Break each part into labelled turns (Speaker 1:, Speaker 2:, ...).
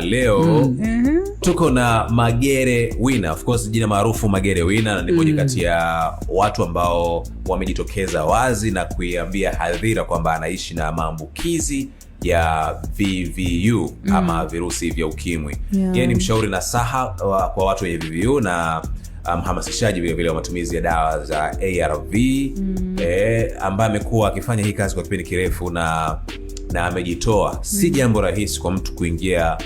Speaker 1: Leo tuko na Magere Winner. Of course jina maarufu Magere Winner ni mmoja kati ya watu ambao wamejitokeza wazi na kuiambia hadhira kwamba anaishi na maambukizi ya VVU ama virusi vya ukimwi. Yeye ni mshauri nasaha kwa watu wenye VVU na mhamasishaji vile vile wa matumizi ya dawa za ARV, ambaye amekuwa akifanya hii kazi kwa kipindi kirefu na amejitoa. Si jambo rahisi kwa mtu kuingia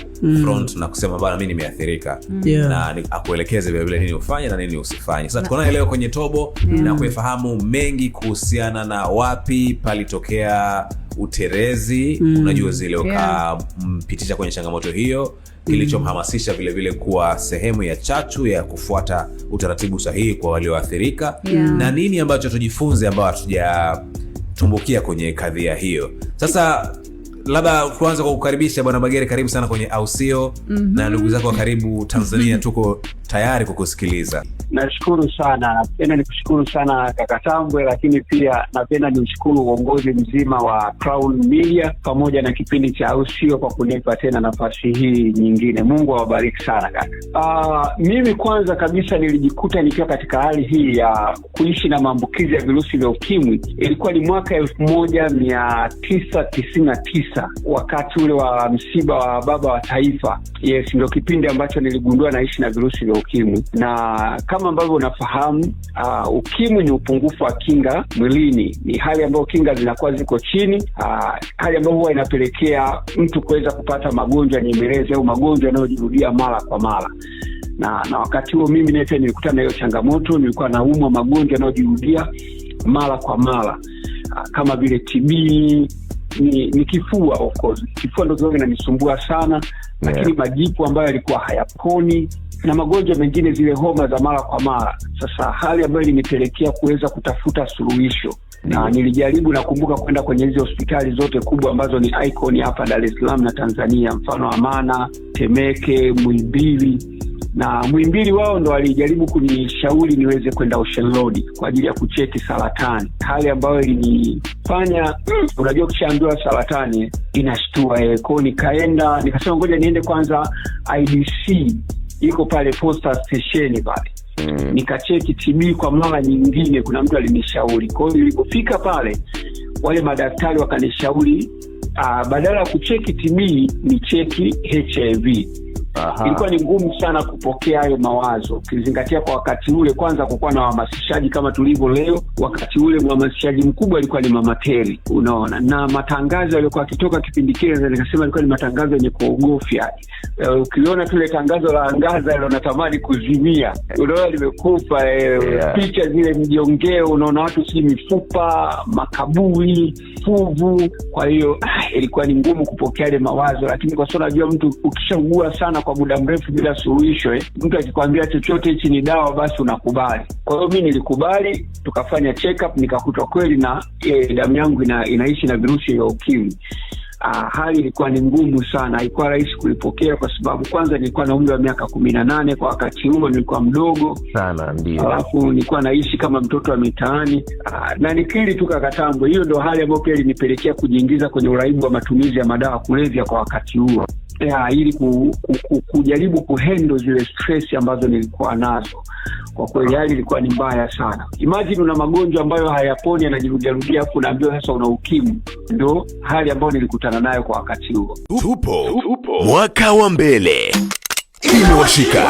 Speaker 1: front na kusema bana mimi nimeathirika, na akuelekeze vile vile nini ufanye na nini usifanye. Sasa tuko naye leo kwenye Tobo na kufahamu mengi kuhusiana na wapi palitokea uterezi, unajua zile ukampitisha kwenye changamoto hiyo, kilichomhamasisha vile vile kuwa sehemu ya chachu ya kufuata utaratibu sahihi kwa walioathirika, na nini ambacho tujifunze ambao hatujatumbukia kwenye kadhia hiyo. Sasa labda kuanza kwa kukaribisha Bwana Magere, karibu sana kwenye Ausio, na ndugu zako wa karibu Tanzania tuko tayari kukusikiliza.
Speaker 2: Nashukuru sana. Napenda nikushukuru sana kaka Tambwe, lakini pia napenda nimshukuru uongozi mzima wa Crown Media pamoja na kipindi cha Ausio kwa kunipa tena nafasi hii nyingine. Mungu awabariki sana kaka. Mimi kwanza kabisa nilijikuta nikiwa katika hali hii ya kuishi na maambukizi ya virusi vya ukimwi. Ilikuwa ni mwaka 1999 wakati ule wa msiba wa baba wa taifa. Yes, ndio kipindi ambacho niligundua naishi na virusi vya ukimwi. Na kama ambavyo unafahamu, ukimwi ni upungufu wa kinga mwilini. Ni hali ambayo kinga zinakuwa ziko chini, hali ambayo huwa inapelekea mtu kuweza kupata magonjwa nyemelezi au magonjwa yanayojirudia mara kwa mara. Na wakati huo mimi naye nilikutana na hiyo changamoto. Nilikuwa naumwa magonjwa yanayojirudia mara kwa mara, kama vile TB, ni kifua. Of course kifua ndio kinanisumbua sana, lakini majipu ambayo yalikuwa hayaponi na magonjwa mengine, zile homa za mara kwa mara. Sasa hali ambayo ilinipelekea kuweza kutafuta suluhisho, na nilijaribu, nakumbuka kwenda kwenye hizo hospitali zote kubwa ambazo ni icon hapa Dar es Salaam na Tanzania, mfano Amana, Temeke, Muhimbili. Na Muhimbili wao ndo walijaribu kunishauri niweze kwenda Ocean Road kwa ajili ya kucheki saratani, hali ambayo ilinifanya unajua ukishaambiwa saratani inashtua. Kwa nikaenda, nikasema ngoja niende kwanza IDC iko pale Posta Station pale, nikacheki TB kwa mara nyingine. Kuna mtu alinishauri. Kwa hiyo nilipofika pale, wale madaktari wakanishauri badala ya kucheki TB ni cheki HIV. Ilikuwa ni ngumu sana kupokea hayo mawazo, ukizingatia kwa wakati ule kwanza kukuwa na wahamasishaji kama tulivyo leo. Wakati ule mhamasishaji mkubwa alikuwa ni Mama Teri, unaona, na matangazo yalikuwa yakitoka kipindi kile, nikasema ilikuwa ni matangazo yenye kuogofya. Ukiona tule tangazo la angaza ile unatamani kuzimia, unaona limekufa. Picha zile mjongeo, unaona watu si mifupa, makaburi, fuvu. Kwa hiyo ilikuwa ni ngumu kupokea ile mawazo, lakini kwa sababu najua mtu ukishaugua sana kwa muda mrefu bila suluhisho, mtu akikwambia chochote hichi ni dawa, basi unakubali. Kwa hiyo mimi nilikubali, tukafanya check up, nikakuta kweli na damu yangu inaishi na virusi vya ukimwi. Hali ilikuwa ni ngumu sana, haikuwa rahisi kulipokea kwa sababu kwanza nilikuwa na umri wa miaka 18 kwa wakati huo, nilikuwa mdogo
Speaker 3: sana. Ndio,
Speaker 2: alafu nilikuwa naishi kama mtoto wa mitaani, na nikili tu kakatambo. Hiyo ndio hali ambayo pia ilinipelekea kujiingiza kwenye uraibu wa matumizi ya madawa kulevya kwa wakati huo, ili kujaribu kuhandle zile stress ambazo nilikuwa nazo. Kwa kweli hali ilikuwa ni mbaya sana. Imagine una magonjwa ambayo hayaponi, yanajirudia, afu unaambiwa sasa una ukimwi. Ndio hali ambayo nilikutana nayo kwa wakati huo.
Speaker 4: Tupo mwaka wa mbele. Imewashika.